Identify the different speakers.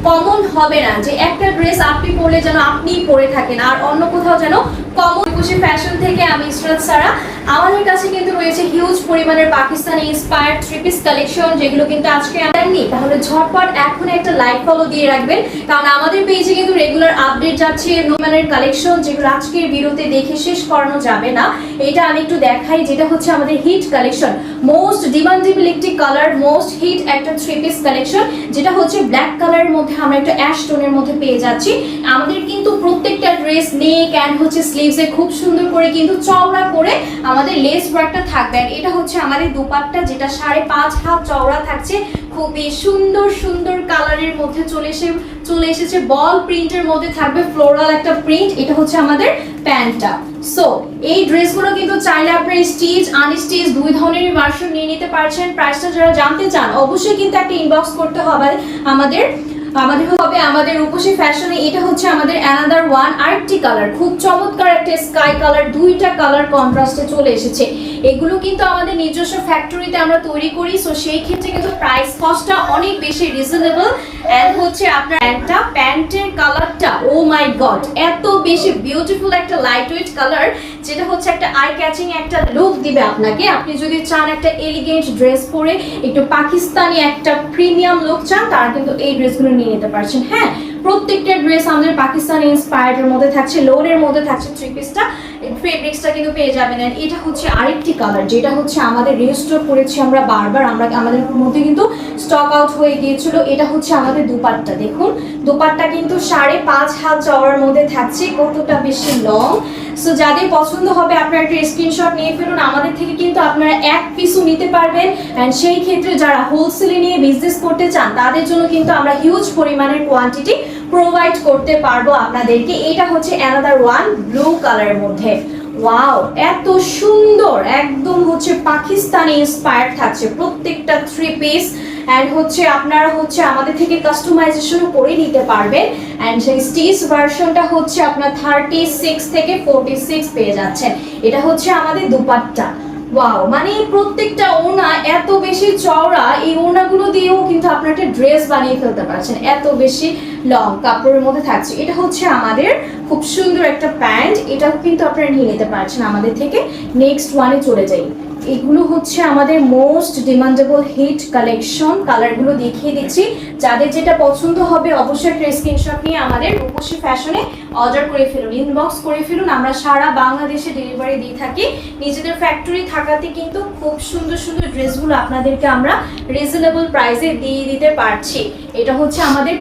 Speaker 1: Common হবে না, যে একটা ড্রেস আপনি পরলে যেন আপনিই পরে থাকেন আর অন্য কোথাও যেন কমন। খুশি ফ্যাশন থেকে আমি ইসরাত সারা। আমাদের কাছে কিন্তু রয়েছে হিউজ পরিমাণের Pakistani inspired three piece collection, যেগুলো কিন্তু আজকে দেননি তাহলে ঝটপট এখন একটা লাইক ফলো দিয়ে রাখবেন, কারণ আমাদের পেজে কিন্তু রেগুলার আপডেট যাচ্ছে নোমানের কালেকশন, যেগুলো আজকের ভিডিওতে দেখে শেষ করানো যাবে না। এটা আমি একটু দেখাই, যেটা হচ্ছে আমাদের হিট কালেকশন, মোস্ট ডিমান্ডেবল একটি কালার, মোস্ট হিট একটা থ্রি পিস কালেকশন, যেটা হচ্ছে ব্ল্যাক কালারের মধ্যে আমরা একটা অ্যাশ টোনের মধ্যে পেয়ে যাচ্ছি। আমাদের কিন্তু প্রত্যেকটা ড্রেস নেক অ্যান্ড হচ্ছে স্লিভসে খুব সুন্দর করে কিন্তু চওড়া করে আমাদের লেস ওয়ার্কটা থাকবে। আর এটা হচ্ছে আমাদের দুপাট্টা, যেটা 5.5 হাত চওড়া থাকছে, খুবই সুন্দর সুন্দর কালারের মধ্যে চলে এসেছে বল প্রিন্টের মধ্যে থাকবে ফ্লোরাল একটা প্রিন্ট। এটা হচ্ছে আমাদের প্যান্টটা। সো এই ড্রেসগুলো কিন্তু চাইলে আপনার স্টিচ আনস্টিচ দুই ধরনের ভার্সন নিয়ে নিতে পারছেন। প্রাইসটা যারা জানতে চান অবশ্যই কিন্তু একটা ইনবক্স করতে হবে আমাদের আমাদের রূপসী ফ্যাশনে। এটা হচ্ছে আমাদের অ্যানাদার ওয়ান আরেকটি কালার, খুব চমৎকার একটা স্কাই কালার, দুইটা কালার কন্ট্রাস্টে চলে এসেছে। এগুলো কিন্তু আমাদের নিজস্ব ফ্যাক্টরিতে আমরা তৈরি করি, সো সেই ক্ষেত্রে কিন্তু প্রাইস কস্টটা অনেক বেশি রিজনেবল। এন্ড হচ্ছে আপনার প্যান্টের কালারটা, ও মাই গড, এত বেশি বিউটিফুল একটা লাইট ওয়েট কালার, যেটা হচ্ছে একটা আই ক্যাচিং একটা লুক দিবে আপনাকে। আপনি যদি চান একটা এলিগেন্ট ড্রেস পরে একটু পাকিস্তানি একটা প্রিমিয়াম লুক চান, তারা কিন্তু এই ড্রেসগুলো নিয়ে নিতে পারছেন। হ্যাঁ, প্রত্যেকটা ড্রেস আমাদের পাকিস্তানি ইন্সপায়ার্ডের মধ্যে থাকছে, লোনের মধ্যে থাকছে থ্রি পিসটা, ফেব্রিক্সটা কিন্তু পেয়ে যাবেন। এটা হচ্ছে আরেকটি কালার, যেটা হচ্ছে আমাদের রিস্টোর করেছি আমরা বারবার, আমাদের মধ্যে কিন্তু স্টক আউট হয়ে গিয়েছিল। এটা হচ্ছে আমাদের দুপাট্টা, দেখুন দুপাট্টা কিন্তু 5.5 হাত চওড়ার মধ্যে থাকছে, কতটা বেশি লং। সো যাদের পছন্দ হবে আপনারা একটা স্ক্রিনশট নিয়ে ফেলুন, আমাদের থেকে কিন্তু আপনারা এক পিসও নিতে পারবেন। অ্যান্ড সেই ক্ষেত্রে যারা হোলসেলে নিয়ে বিজনেস করতে চান তাদের জন্য কিন্তু আমরা হিউজ পরিমাণের কোয়ান্টিটি প্রোভাইড করতে পারবো আপনাদেরকে। এটা হচ্ছে অ্যানাদার ওয়ান ব্লু কালারের মধ্যে, ওয়াও এত সুন্দর, একদম হচ্ছে পাকিস্তানি ইন্সপায়ার্ড থাকছে প্রত্যেকটা থ্রি পিস। অ্যান্ড হচ্ছে আপনারা হচ্ছে আমাদের থেকে কাস্টমাইজেশনও করে নিতে পারবেন। অ্যান্ড সেই স্টিচ ভার্সনটা হচ্ছে আপনার 36 থেকে 46 পেয়ে যাচ্ছেন। এটা হচ্ছে আমাদের দুপাট্টা, ওয়াও, মানে প্রত্যেকটা ওড়না এত বেশি চওড়া, এই ওড়নাগুলো দিয়েও কিন্তু আপনারা একটা ড্রেস বানিয়ে ফেলতে পারছেন, এত বেশি লং কাপড়ের মধ্যে থাকছে। এটা হচ্ছে আমাদের খুব সুন্দর একটা প্যান্ট, এটাও কিন্তু আপনারা নিয়ে নিতে পারছেন আমাদের থেকে। নেক্সট ওয়ানে চলে যাই, এগুলো হচ্ছে আমাদের মোস্ট ডিমান্ডেবল হিট কালেকশন, কালারগুলো দেখিয়ে দিচ্ছি। যাদের যেটা পছন্দ হবে অবশ্যই একটা স্ক্রিনশট নিয়ে আমাদের রূপসী ফ্যাশনে অর্ডার করে ফেলুন, ইনবক্স করে ফেলুন। আমরা সারা বাংলাদেশে ডেলিভারি দিয়ে থাকি। নিজেদের ফ্যাক্টরি থাকাতে কিন্তু খুব সুন্দর সুন্দর ড্রেসগুলো আপনাদেরকে আমরা রিজনেবল প্রাইসে দিয়ে দিতে পারছি। এটা হচ্ছে আমাদের